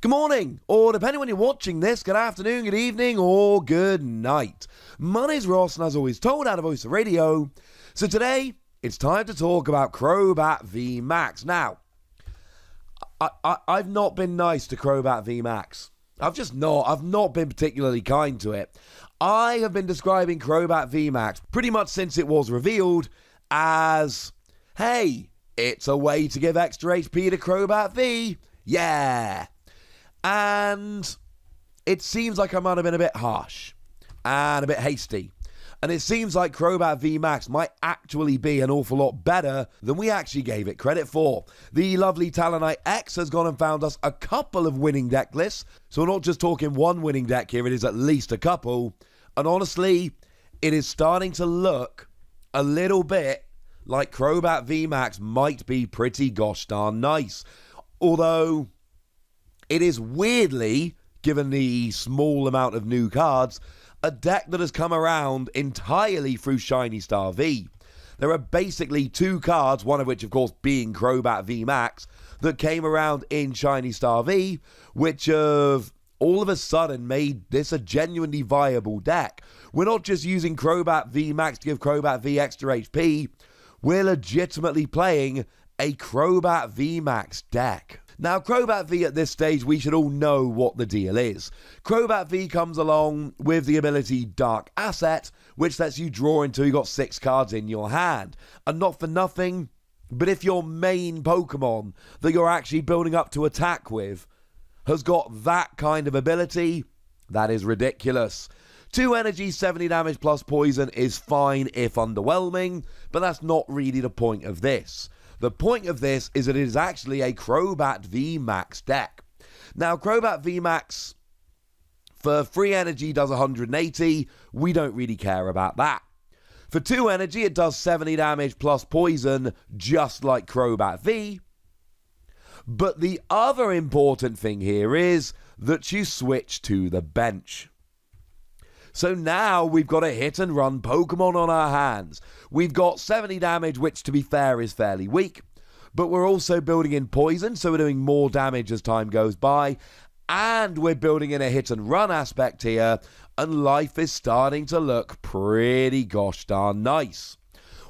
Good morning, or depending when you're watching this, good afternoon, good evening, or good night. My name's Ross, and as always told out of Voice of Radio. So today, it's time to talk about Crobat V Max. Now, I've not been nice to Crobat V Max. I've not been particularly kind to it. I have been describing Crobat V Max pretty much since it was revealed as, hey, it's a way to give extra HP to Crobat V. Yeah. And it seems like I might have been a bit harsh and a bit hasty. And it seems like Crobat V Max might actually be an awful lot better than we actually gave it credit for. The lovely Talonite X has gone and found us a couple of winning deck lists. So we're not just talking one winning deck here, it is at least a couple. And honestly, it is starting to look a little bit like Crobat V Max might be pretty gosh darn nice. Although it is weirdly, given the small amount of new cards, a deck that has come around entirely through Shiny Star V. There are basically two cards, one of which of course being Crobat V Max, that came around in Shiny Star V, which have all of a sudden made this a genuinely viable deck. We're not just using Crobat V Max to give Crobat V extra HP, we're legitimately playing a Crobat V Max deck. Now, Crobat V at this stage, we should all know what the deal is. Crobat V comes along with the ability Dark Asset, which lets you draw until you've got 6 cards in your hand. And not for nothing, but if your main Pokemon that you're actually building up to attack with has got that kind of ability, that is ridiculous. 2 energy, 70 damage plus poison is fine if underwhelming, but that's not really the point of this. The point of this is that it is actually a Crobat V Max deck. Now, Crobat V Max for 3 energy does 180. We don't really care about that. For 2 energy, it does 70 damage plus poison, just like Crobat V. But the other important thing here is that you switch to the bench. So now we've got a hit and run Pokemon on our hands. We've got 70 damage, which to be fair is fairly weak, but we're also building in poison, so we're doing more damage as time goes by, and we're building in a hit and run aspect here, and life is starting to look pretty gosh darn nice.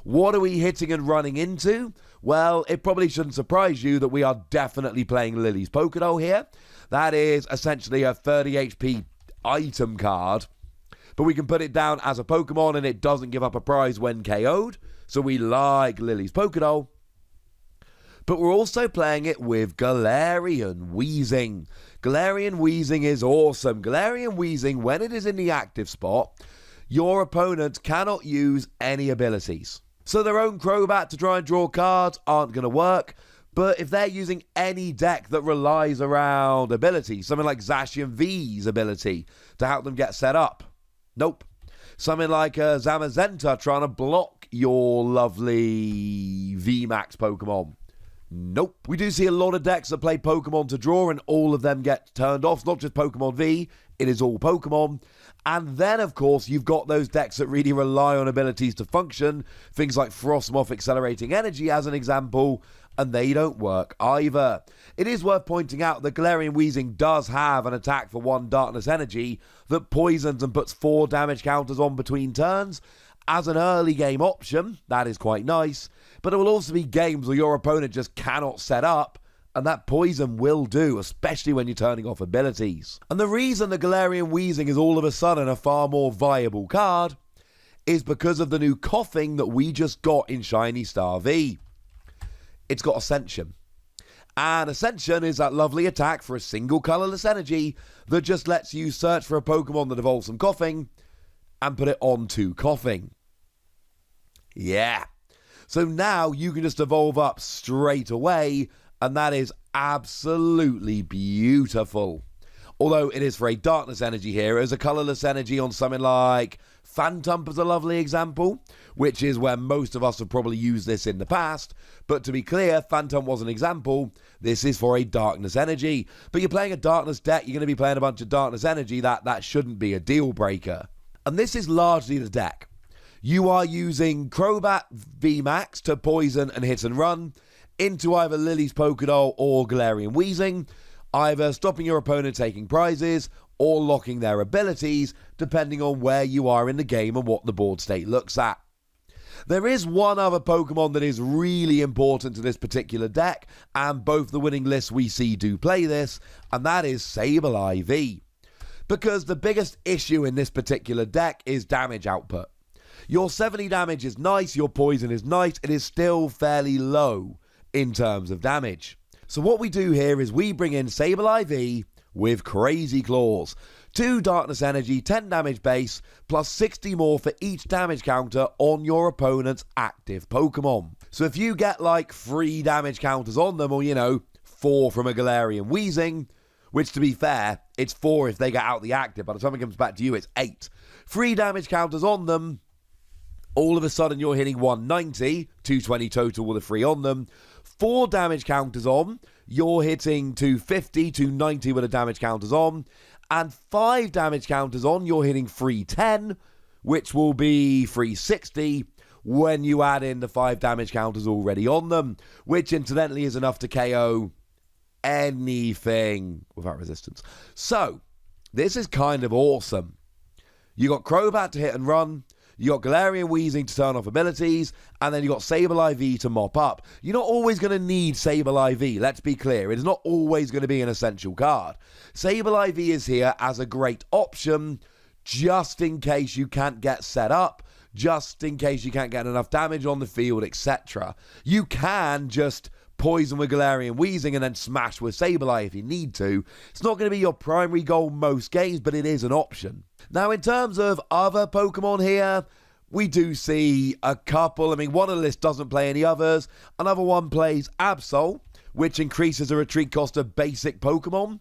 What are we hitting and running into? Well, it probably shouldn't surprise you that we are definitely playing Lily's Pokédoll here. That is essentially a 30 HP item card, but we can put it down as a Pokemon and it doesn't give up a prize when KO'd. So we like Lily's Pokédoll. But we're also playing it with Galarian Weezing. Galarian Weezing is awesome. Galarian Weezing, when it is in the active spot, your opponent cannot use any abilities. So their own Crobat to try and draw cards aren't going to work. But if they're using any deck that relies around abilities, something like Zacian V's ability to help them get set up, nope. Something like Zamazenta trying to block your lovely VMAX Pokemon. Nope. We do see a lot of decks that play Pokemon to draw and all of them get turned off. It's not just Pokemon V, it is all Pokemon. And then, of course, you've got those decks that really rely on abilities to function. Things like Frostmoth Accelerating Energy as an example, and they don't work either. It is worth pointing out that Galarian Weezing does have an attack for 1 Darkness Energy that poisons and puts 4 damage counters on between turns. As an early game option, that is quite nice, but there will also be games where your opponent just cannot set up, and that poison will do, especially when you're turning off abilities. And the reason that Galarian Weezing is all of a sudden a far more viable card is because of the new coughing that we just got in Shiny Star V. It's got Ascension. And Ascension is that lovely attack for a single colorless energy that just lets you search for a Pokemon that evolves from coughing and put it onto coughing. Yeah. So now you can just evolve up straight away, and that is absolutely beautiful. Although it is for a darkness energy here, as a colorless energy on something like Phantump is a lovely example, which is where most of us have probably used this in the past. But to be clear, Phantump was an example. This is for a darkness energy. But you're playing a darkness deck, you're going to be playing a bunch of darkness energy. That shouldn't be a deal breaker. And this is largely the deck. You are using Crobat VMAX to poison and hit and run into either Lily's Pokédoll or Galarian Weezing. either stopping your opponent taking prizes or locking their abilities, depending on where you are in the game and what the board state looks at. There is one other Pokemon that is really important to this particular deck, and both the winning lists we see do play this, and that is Sableye V. Because the biggest issue in this particular deck is damage output. Your 70 damage is nice, your poison is nice, it is still fairly low in terms of damage. So what we do here is we bring in Sableye V with Crazy Claws. 2 Darkness Energy, 10 damage base, plus 60 more for each damage counter on your opponent's active Pokemon. So if you get like 3 damage counters on them, or 4 from a Galarian Weezing, which to be fair, it's 4 if they get out the active, by the time it comes back to you, it's 8. 3 damage counters on them, all of a sudden you're hitting 190, 220 total with a 3 on them. 4 damage counters on, you're hitting 250, 290 with the damage counters on. And 5 damage counters on, you're hitting 310, which will be 360 when you add in the 5 damage counters already on them, which incidentally is enough to KO anything without resistance. So, this is kind of awesome. You got Crobat to hit and run, you got Galarian Weezing to turn off abilities, and then you got Sableye V to mop up. You're not always going to need Sableye V, let's be clear. It is not always going to be an essential card. Sableye V is here as a great option, just in case you can't get set up, just in case you can't get enough damage on the field, etc. You can just poison with Galarian Weezing and then smash with Sableye if you need to. It's not going to be your primary goal most games, but it is an option. Now, in terms of other Pokemon here, we do see a couple. I mean, one of the list doesn't play any others. Another one plays Absol, which increases the retreat cost of basic Pokemon,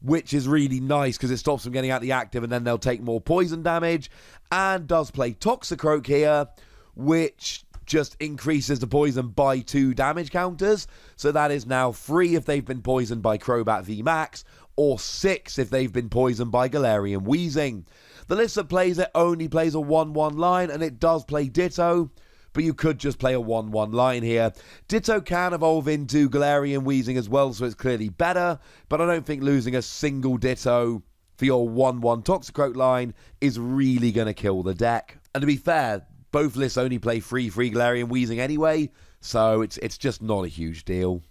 which is really nice because it stops them getting out the active and then they'll take more poison damage. And does play Toxicroak here, which just increases the poison by 2 damage counters. So that is now 3 if they've been poisoned by Crobat VMAX, or 6 if they've been poisoned by Galarian Weezing. The list that plays it only plays a 1-1 line, and it does play Ditto, but you could just play a 1-1 line here. Ditto can evolve into Galarian Weezing as well, so it's clearly better, but I don't think losing a single Ditto for your 1-1 Toxicroak line is really going to kill the deck. And to be fair, both lists only play 3-3 Galarian Weezing anyway, so it's just not a huge deal.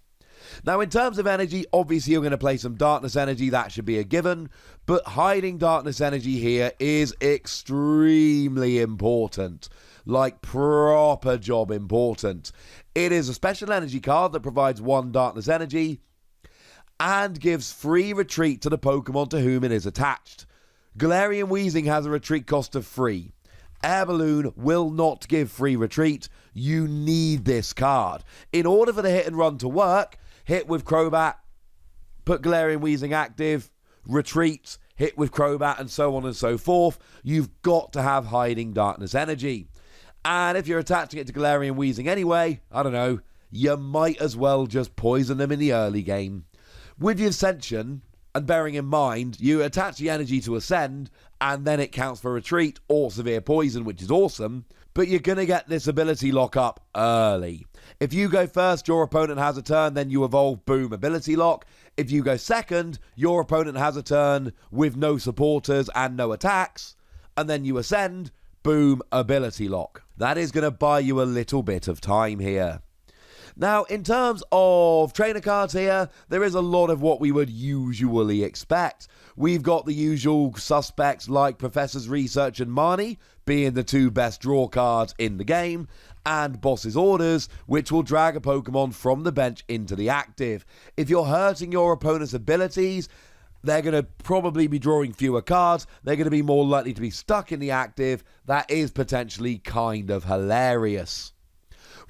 Now, in terms of energy, obviously you're going to play some Darkness Energy, that should be a given, but hiding Darkness Energy here is extremely important, like proper job important. It is a special energy card that provides 1 Darkness Energy and gives free retreat to the Pokemon to whom it is attached. Galarian Weezing has a retreat cost of 3. Air Balloon will not give free retreat. You need this card. In order for the hit and run to work, hit with Crobat, put Galarian Weezing active, retreat, hit with Crobat, and so on and so forth. You've got to have hiding Darkness Energy. And if you're attaching it to Galarian Weezing anyway, I don't know, you might as well just poison them in the early game. With the Ascension, and bearing in mind, you attach the energy to Ascend, and then it counts for retreat or severe poison, which is awesome, but you're going to get this ability lock up early. If you go first, your opponent has a turn, then you evolve, boom, ability lock. If you go second, your opponent has a turn with no supporters and no attacks, and then you ascend, boom, ability lock. That is going to buy you a little bit of time here. Now, in terms of trainer cards here, there is a lot of what we would usually expect. We've got the usual suspects like Professor's Research and Marnie being the 2 best draw cards in the game, and Boss's Orders, which will drag a Pokemon from the bench into the active. If you're hurting your opponent's abilities, they're going to probably be drawing fewer cards. They're going to be more likely to be stuck in the active. That is potentially kind of hilarious.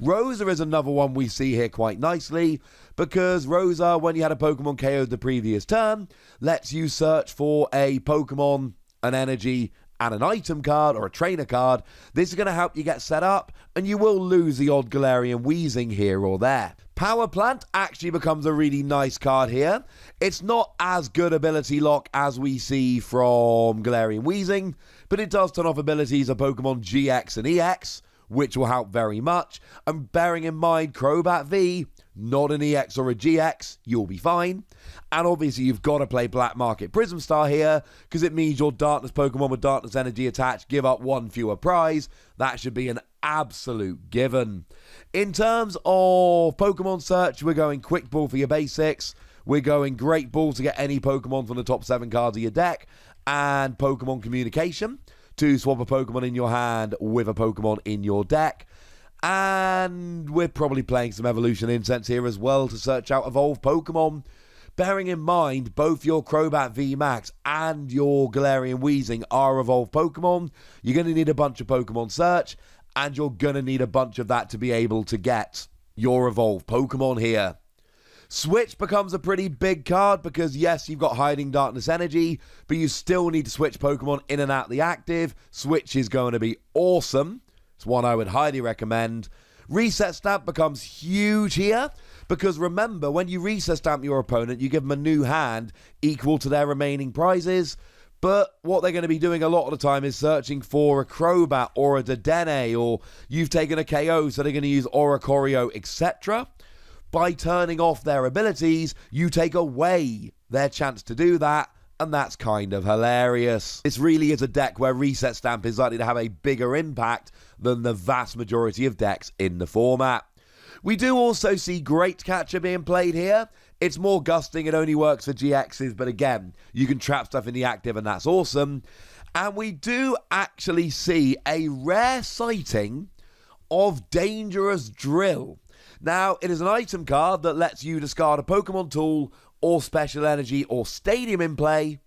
Rosa is another one we see here quite nicely, because Rosa, when you had a Pokemon KO'd the previous turn, lets you search for a Pokemon, an energy, and an item card, or a trainer card. This is going to help you get set up, and you will lose the odd Galarian Weezing here or there. Power Plant actually becomes a really nice card here. It's not as good ability lock as we see from Galarian Weezing, but it does turn off abilities of Pokemon GX and EX, which will help very much. And bearing in mind, Crobat V not an EX or a GX, you'll be fine. And obviously you've got to play Black Market Prism Star here, because it means your Darkness Pokemon with Darkness Energy attached give up one fewer prize. That should be an absolute given. In terms of Pokemon search, we're going Quick Ball for your basics. We're going Great Ball to get any Pokemon from the top 7 cards of your deck. And Pokemon Communication to swap a Pokemon in your hand with a Pokemon in your deck. And we're probably playing some Evolution Incense here as well to search out evolved Pokemon. Bearing in mind, both your Crobat VMAX and your Galarian Weezing are evolved Pokemon, you're going to need a bunch of Pokemon search, and you're going to need a bunch of that to be able to get your evolved Pokemon here. Switch becomes a pretty big card because, yes, you've got Hiding Darkness Energy, but you still need to switch Pokemon in and out the active. Switch is going to be awesome. It's one I would highly recommend. Reset Stamp becomes huge here because remember, when you reset stamp your opponent, you give them a new hand equal to their remaining prizes. But what they're going to be doing a lot of the time is searching for a Crobat or a Dedenne, or you've taken a KO, so they're going to use Oricorio, etc. By turning off their abilities, you take away their chance to do that, and that's kind of hilarious. This really is a deck where Reset Stamp is likely to have a bigger impact than the vast majority of decks in the format. We do also see Great Catcher being played here. It's more gusting, it only works for GXs, but again, you can trap stuff in the active and that's awesome. And we do actually see a rare sighting of Dangerous Drill. Now, it is an item card that lets you discard a Pokemon tool or special energy or stadium in play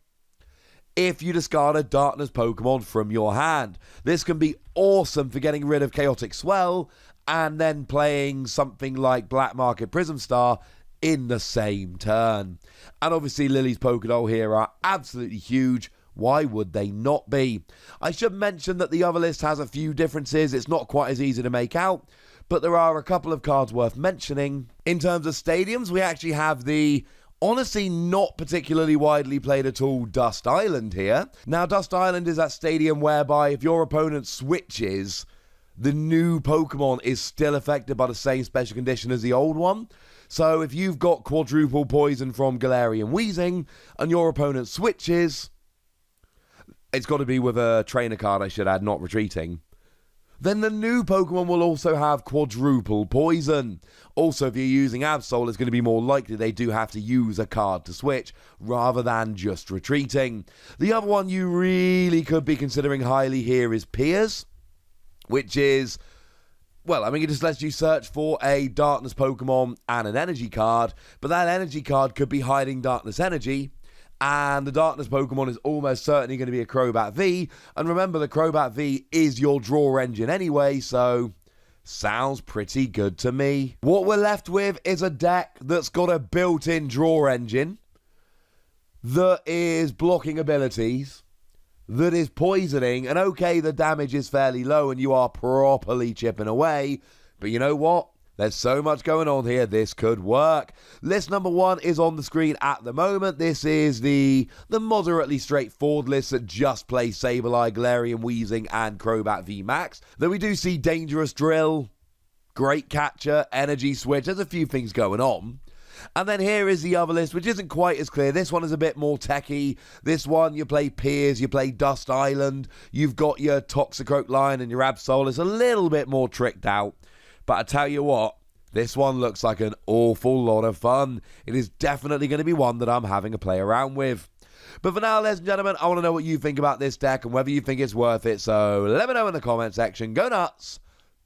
if you discard a Darkness Pokemon from your hand. This can be awesome for getting rid of Chaotic Swell and then playing something like Black Market Prism Star in the same turn. And obviously Lily's Pokédoll here are absolutely huge. Why would they not be? I should mention that the other list has a few differences. It's not quite as easy to make out, but there are a couple of cards worth mentioning. In terms of stadiums, we actually have the honestly not particularly widely played at all Dust Island here. Now, Dust Island is that stadium whereby if your opponent switches, the new Pokemon is still affected by the same special condition as the old one. So if you've got Quadruple Poison from Galarian Weezing and your opponent switches, it's got to be with a trainer card, I should add, not retreating. Then the new Pokemon will also have Quadruple Poison. Also, if you're using Absol, it's going to be more likely they do have to use a card to switch rather than just retreating. The other one you really could be considering highly here is Piers, which is, well, I mean, it just lets you search for a Darkness Pokemon and an Energy card, but that Energy card could be Hiding Darkness Energy, and the Darkness Pokemon is almost certainly going to be a Crobat V, and remember, the Crobat V is your draw engine anyway, so sounds pretty good to me. What we're left with is a deck that's got a built-in draw engine, that is blocking abilities, that is poisoning, and okay, the damage is fairly low and you are properly chipping away, but you know what? There's so much going on here, this could work. List number 1 is on the screen at the moment. This is the moderately straightforward list that just plays Sableye, Galarian Weezing, and Crobat VMAX. Though we do see Dangerous Drill, Great Catcher, Energy Switch, there's a few things going on. And then here is the other list, which isn't quite as clear. This one is a bit more techie. This one, you play Piers, you play Dust Island, you've got your Toxicroak line and your Absol. It's a little bit more tricked out. But I tell you what, this one looks like an awful lot of fun. It is definitely going to be one that I'm having a play around with. But for now, ladies and gentlemen, I want to know what you think about this deck and whether you think it's worth it. So let me know in the comment section. Go nuts.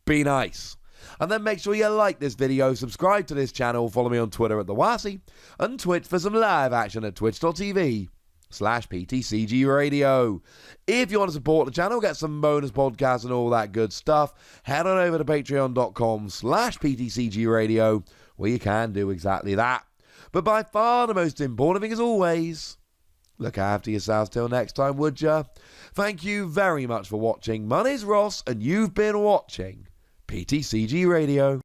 Be nice. And then make sure you like this video, subscribe to this channel, follow me on Twitter at TheWassy, and Twitch for some live action at twitch.tv/PTCG Radio. If you want to support the channel, get some bonus podcasts and all that good stuff, head on over to patreon.com/PTCG Radio, where you can do exactly that. But by far the most important thing, as always, look after yourselves till next time, would ya? Thank you very much for watching. My name's Ross, and you've been watching PTCG Radio.